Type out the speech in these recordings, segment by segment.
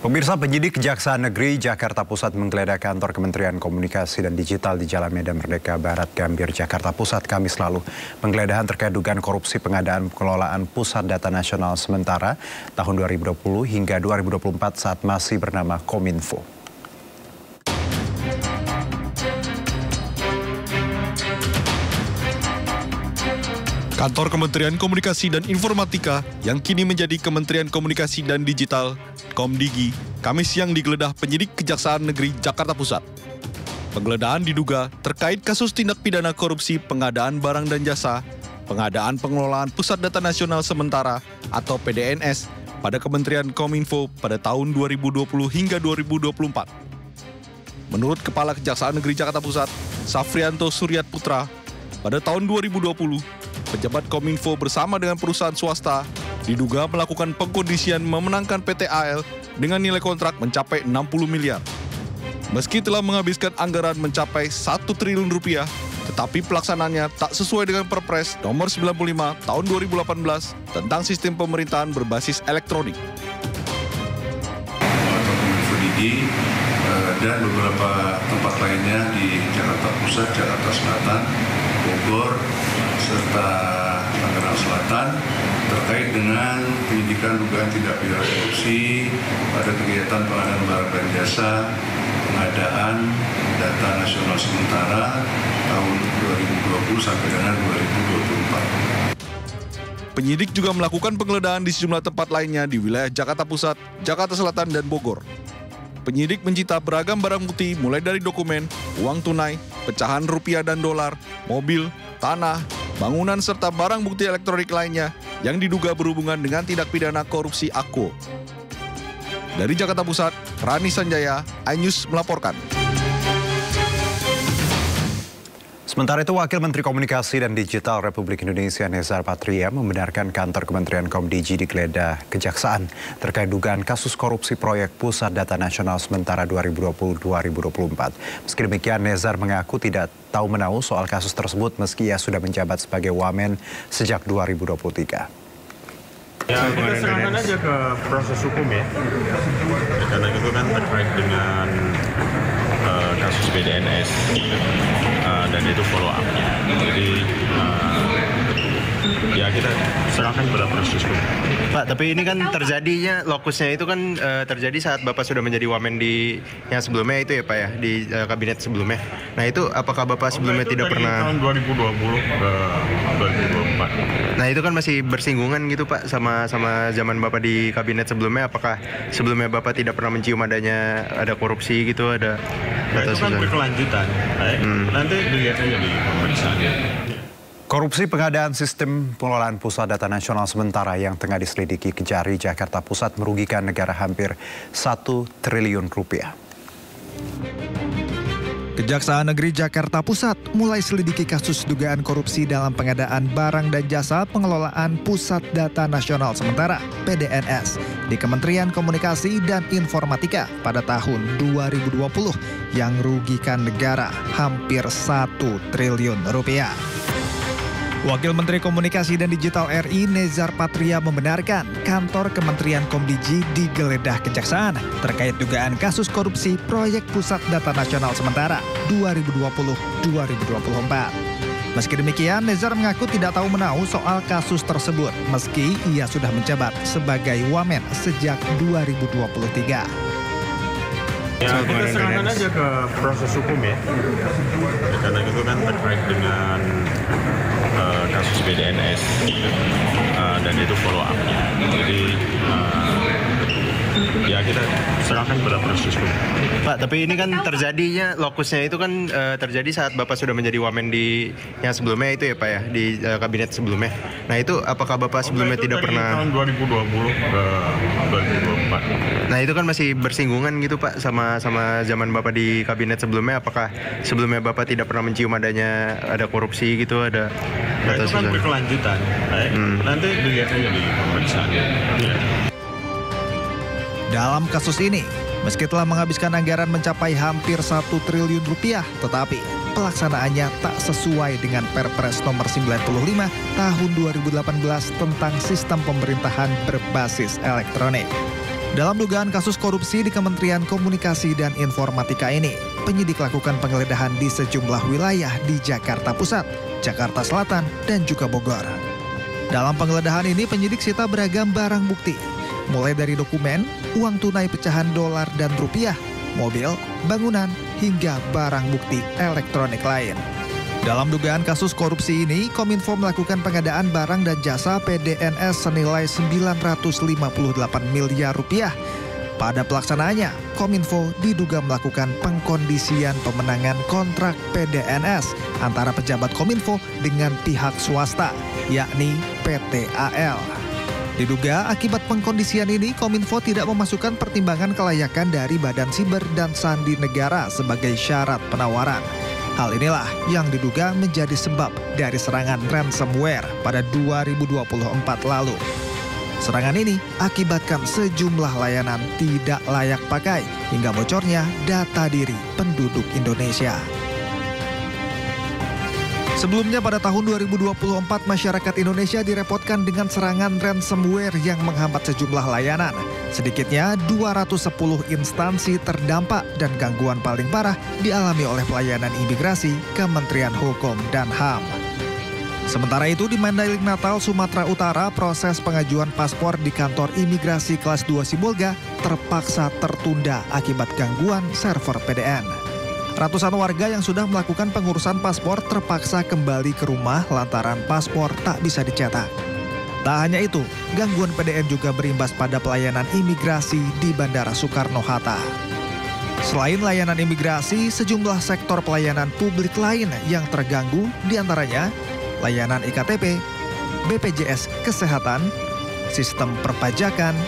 Pemirsa, penyidik Kejaksaan Negeri Jakarta Pusat menggeledah kantor Kementerian Komunikasi dan Digital di Jalan Medan Merdeka Barat, Gambir, Jakarta Pusat, Kamis lalu. Penggeledahan terkait dugaan korupsi pengadaan pengelolaan Pusat Data Nasional Sementara tahun 2020 hingga 2024 saat masih bernama Kominfo. Kantor Kementerian Komunikasi dan Informatika yang kini menjadi Kementerian Komunikasi dan Digital, Komdigi, Kamis siang digeledah penyidik Kejaksaan Negeri Jakarta Pusat. Penggeledahan diduga terkait kasus tindak pidana korupsi pengadaan barang dan jasa, pengadaan pengelolaan Pusat Data Nasional Sementara atau PDNS pada Kementerian Kominfo pada tahun 2020 hingga 2024. Menurut Kepala Kejaksaan Negeri Jakarta Pusat, Safrianto Suryat Putra, pada tahun 2020, pejabat Kominfo bersama dengan perusahaan swasta diduga melakukan pengkondisian memenangkan PT AL dengan nilai kontrak mencapai 60 miliar. Meski telah menghabiskan anggaran mencapai 1 triliun rupiah, tetapi pelaksanaannya tak sesuai dengan Perpres nomor 95 tahun 2018 tentang sistem pemerintahan berbasis elektronik. Komdigi dan beberapa tempat lainnya di Jakarta Pusat, Jakarta Selatan, Bogor, serta Tangerang Selatan terkait dengan penyidikan dugaan tindak pidana korupsi pada kegiatan pengadaan barang dan jasa, pengadaan data nasional sementara tahun 2020 sampai dengan 2024. Penyidik juga melakukan penggeledahan di sejumlah tempat lainnya di wilayah Jakarta Pusat, Jakarta Selatan, dan Bogor. Penyidik mencita beragam barang bukti mulai dari dokumen, uang tunai, pecahan rupiah dan dolar, mobil, tanah, bangunan serta barang bukti elektronik lainnya yang diduga berhubungan dengan tindak pidana korupsi Akwo. Dari Jakarta Pusat, Rani Sanjaya, iNews melaporkan. Sementara itu, Wakil Menteri Komunikasi dan Digital Republik Indonesia Nezar Patria membenarkan kantor Kementerian Komdigi digeledah Kejaksaan terkait dugaan kasus korupsi proyek Pusat Data Nasional Sementara 2020-2024. Meski demikian, Nezar mengaku tidak tahu menahu soal kasus tersebut meski ia sudah menjabat sebagai Wamen sejak 2023. Ya, kita serahkan aja ke proses hukum ya. Karena itu kan terkait dengan kasus BDNS dan itu follow up-nya. Jadi ya kita serahkan pada proses hukum. Pak, tapi ini kan terjadinya lokusnya itu kan terjadi saat Bapak sudah menjadi Wamen di yang sebelumnya itu ya Pak ya, di kabinet sebelumnya. Nah itu apakah Bapak sebelumnya tidak pernah tahun 2020 ke 2024. Nah itu kan masih bersinggungan gitu Pak sama zaman Bapak di kabinet sebelumnya. Apakah sebelumnya Bapak tidak pernah mencium ada korupsi gitu, ada itu kan berkelanjutan. Nanti dilihat aja di pemeriksaan. Korupsi pengadaan sistem pengelolaan Pusat Data Nasional Sementara yang tengah diselidiki Kejari Jakarta Pusat merugikan negara hampir 1 triliun rupiah. Kejaksaan Negeri Jakarta Pusat mulai selidiki kasus dugaan korupsi dalam pengadaan barang dan jasa pengelolaan Pusat Data Nasional Sementara (PDNS) di Kementerian Komunikasi dan Informatika pada tahun 2020 yang merugikan negara hampir 1 triliun rupiah. Wakil Menteri Komunikasi dan Digital RI Nezar Patria membenarkan kantor Kementerian Komdigi digeledah Kejaksaan terkait dugaan kasus korupsi proyek Pusat Data Nasional Sementara 2020-2024. Meski demikian, Nezar mengaku tidak tahu menahu soal kasus tersebut meski ia sudah menjabat sebagai Wamen sejak 2023. Ya, kita serahkan aja ke proses hukum ya. Karena itu kan terkait dengan kasus BDNS dan itu follow up-nya. Jadi ya kita serahkan pada proses hukum. Pak, tapi ini kan terjadinya lokusnya itu kan terjadi saat Bapak sudah menjadi Wamen di yang sebelumnya itu ya Pak ya, di kabinet sebelumnya. Nah itu apakah Bapak sebelumnya tidak pernah tahun 2020 ke 2024. Nah itu kan masih bersinggungan gitu Pak sama zaman Bapak di kabinet sebelumnya. Apakah sebelumnya Bapak tidak pernah mencium ada korupsi gitu, ada itu kan berkelanjutan. Nanti dilihat aja di pemeriksaan. Dalam kasus ini, meski telah menghabiskan anggaran mencapai hampir 1 triliun rupiah, tetapi pelaksanaannya tak sesuai dengan Perpres nomor 95 tahun 2018 tentang sistem pemerintahan berbasis elektronik. Dalam dugaan kasus korupsi di Kementerian Komunikasi dan Informatika ini, penyidik lakukan penggeledahan di sejumlah wilayah di Jakarta Pusat, Jakarta Selatan, dan juga Bogor. Dalam penggeledahan ini, penyidik sita beragam barang bukti, mulai dari dokumen, uang tunai pecahan dolar dan rupiah, mobil, bangunan, hingga barang bukti elektronik lain. Dalam dugaan kasus korupsi ini, Kominfo melakukan pengadaan barang dan jasa PDNS senilai 958 miliar rupiah. Pada pelaksanaannya, Kominfo diduga melakukan pengkondisian pemenangan kontrak PDNS antara pejabat Kominfo dengan pihak swasta, yakni PT AL. Diduga akibat pengkondisian ini, Kominfo tidak memasukkan pertimbangan kelayakan dari Badan Siber dan Sandi Negara sebagai syarat penawaran. Hal inilah yang diduga menjadi sebab dari serangan ransomware pada 2024 lalu. Serangan ini akibatkan sejumlah layanan tidak layak pakai hingga bocornya data diri penduduk Indonesia. Sebelumnya pada tahun 2024, masyarakat Indonesia direpotkan dengan serangan ransomware yang menghambat sejumlah layanan. Sedikitnya 210 instansi terdampak dan gangguan paling parah dialami oleh pelayanan imigrasi Kementerian Hukum dan HAM. Sementara itu di Mandailing Natal, Sumatera Utara, proses pengajuan paspor di kantor imigrasi kelas 2 Sibolga terpaksa tertunda akibat gangguan server PDN. Ratusan warga yang sudah melakukan pengurusan paspor terpaksa kembali ke rumah lantaran paspor tak bisa dicetak. Tak hanya itu, gangguan PDN juga berimbas pada pelayanan imigrasi di Bandara Soekarno-Hatta. Selain layanan imigrasi, sejumlah sektor pelayanan publik lain yang terganggu, diantaranya layanan IKTP, BPJS Kesehatan, sistem perpajakan,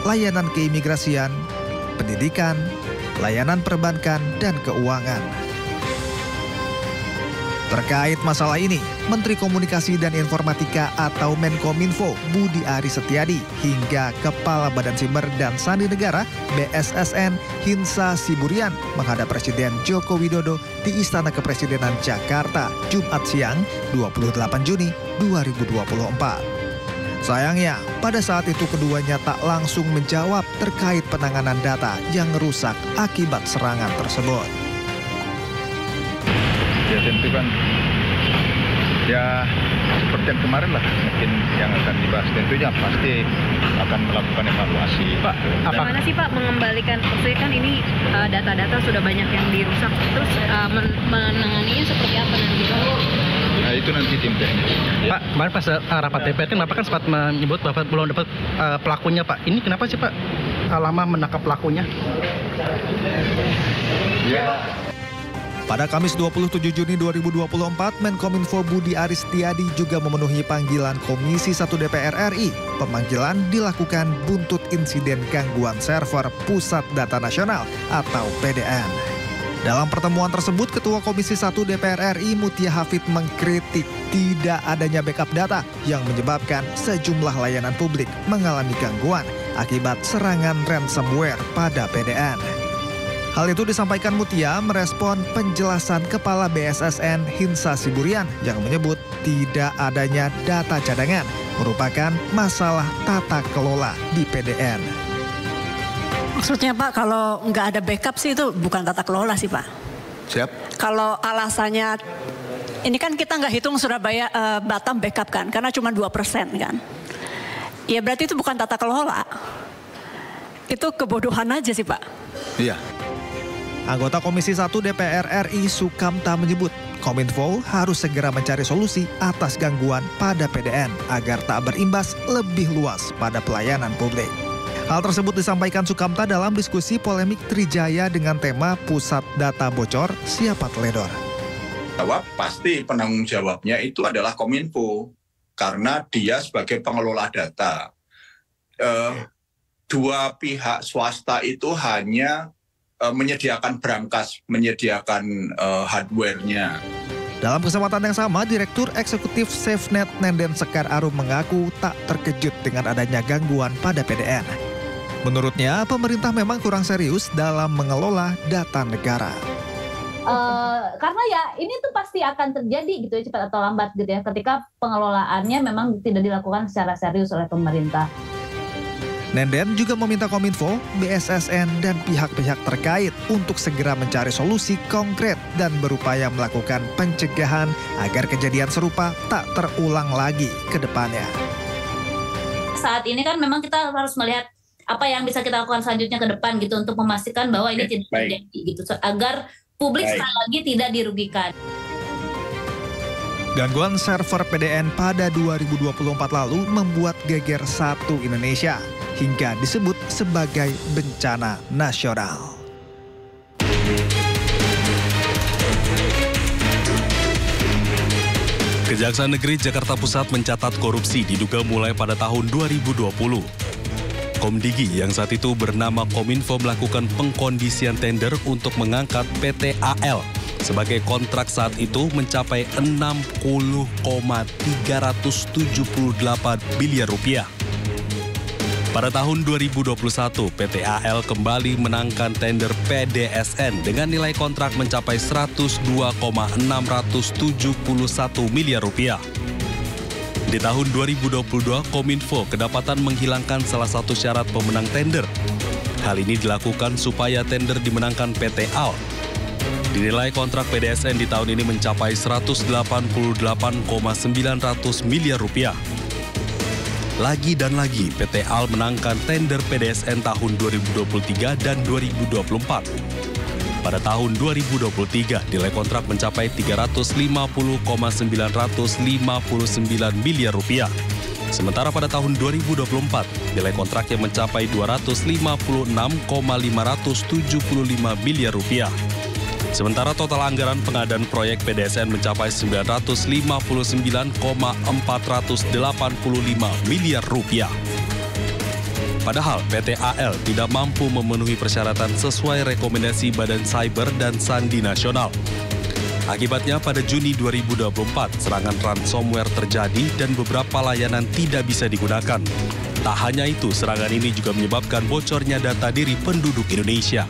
layanan keimigrasian, pendidikan, layanan perbankan, dan keuangan. Terkait masalah ini, Menteri Komunikasi dan Informatika atau Menkominfo Budi Aris Setiadi hingga Kepala Badan Siber dan Sandi Negara BSSN Hinsa Siburian menghadap Presiden Joko Widodo di Istana Kepresidenan Jakarta Jumat siang 28 Juni 2024. Sayangnya, pada saat itu keduanya tak langsung menjawab terkait penanganan data yang rusak akibat serangan tersebut. Ya tentu kan, ya seperti yang kemarin lah mungkin yang akan dibahas, tentunya pasti akan melakukan evaluasi. Pak, bagaimana sih Pak mengembalikan, maksudnya kan ini data-data sudah banyak yang dirusak, terus menanganinya seperti apa nanti Pak? Nah itu nanti tim teknis. Ya. Pak, kemarin pas rapat DPR kan Bapak kan sempat menyebut Bapak belum dapat pelakunya Pak. Ini kenapa sih Pak lama menangkap pelakunya? Ya. Pada Kamis 27 Juni 2024, Menkominfo Budi Aris Setiadi juga memenuhi panggilan Komisi 1 DPR RI. Pemanggilan dilakukan buntut insiden gangguan server Pusat Data Nasional atau PDN. Dalam pertemuan tersebut, Ketua Komisi 1 DPR RI Mutia Hafid mengkritik tidak adanya backup data yang menyebabkan sejumlah layanan publik mengalami gangguan akibat serangan ransomware pada PDN. Hal itu disampaikan Mutia merespon penjelasan Kepala BSSN Hinsa Siburian yang menyebut tidak adanya data cadangan merupakan masalah tata kelola di PDN. Maksudnya Pak, kalau nggak ada backup sih itu bukan tata kelola sih Pak. Siap. Kalau alasannya, ini kan kita nggak hitung Surabaya Batam backup kan, karena cuma 2% kan. Ya berarti itu bukan tata kelola. Itu kebodohan aja sih Pak. Iya. Anggota Komisi 1 DPR RI Sukamta menyebut Kominfo harus segera mencari solusi atas gangguan pada PDN agar tak berimbas lebih luas pada pelayanan publik. Hal tersebut disampaikan Sukamta dalam diskusi polemik Trijaya dengan tema Pusat Data Bocor, Siapa Teledor. Bahwa pasti penanggung jawabnya itu adalah Kominfo karena dia sebagai pengelola data. Dua pihak swasta itu hanya menyediakan berangkas, menyediakan hardware-nya. Dalam kesempatan yang sama, Direktur Eksekutif SafeNet Nenden Sekar Arum mengaku tak terkejut dengan adanya gangguan pada PDN. Menurutnya, pemerintah memang kurang serius dalam mengelola data negara. Karena ya ini tuh pasti akan terjadi gitu ya, cepat atau lambat gitu ya, ketika pengelolaannya memang tidak dilakukan secara serius oleh pemerintah. Nenden juga meminta Kominfo, BSSN, dan pihak-pihak terkait untuk segera mencari solusi konkret dan berupaya melakukan pencegahan agar kejadian serupa tak terulang lagi ke depannya. Saat ini kan memang kita harus melihat apa yang bisa kita lakukan selanjutnya ke depan gitu untuk memastikan bahwa ini tidak terjadi gitu, agar publik sekali lagi tidak dirugikan. Gangguan server PDN pada 2024 lalu membuat geger satu Indonesia hingga disebut sebagai bencana nasional. Kejaksaan Negeri Jakarta Pusat mencatat korupsi diduga mulai pada tahun 2020. Komdigi yang saat itu bernama Kominfo melakukan pengkondisian tender untuk mengangkat PT AL sebagai kontrak saat itu mencapai 60,378 miliar rupiah. Pada tahun 2021, PT AL kembali menangkan tender PDSN dengan nilai kontrak mencapai 102,671 miliar rupiah. Di tahun 2022, Kominfo kedapatan menghilangkan salah satu syarat pemenang tender. Hal ini dilakukan supaya tender dimenangkan PT AL. Dinilai kontrak PDSN di tahun ini mencapai 188,900 miliar rupiah. Lagi dan lagi, PT AL menangkan tender PDSN tahun 2023 dan 2024. Pada tahun 2023, nilai kontrak mencapai 350,959 miliar rupiah. Sementara pada tahun 2024, nilai kontraknya mencapai 256,575 miliar rupiah. Sementara total anggaran pengadaan proyek PDSN mencapai 959,485 miliar rupiah. Padahal PT AL tidak mampu memenuhi persyaratan sesuai rekomendasi Badan Cyber dan Sandi Nasional. Akibatnya pada Juni 2024, serangan ransomware terjadi dan beberapa layanan tidak bisa digunakan. Tak hanya itu, serangan ini juga menyebabkan bocornya data diri penduduk Indonesia.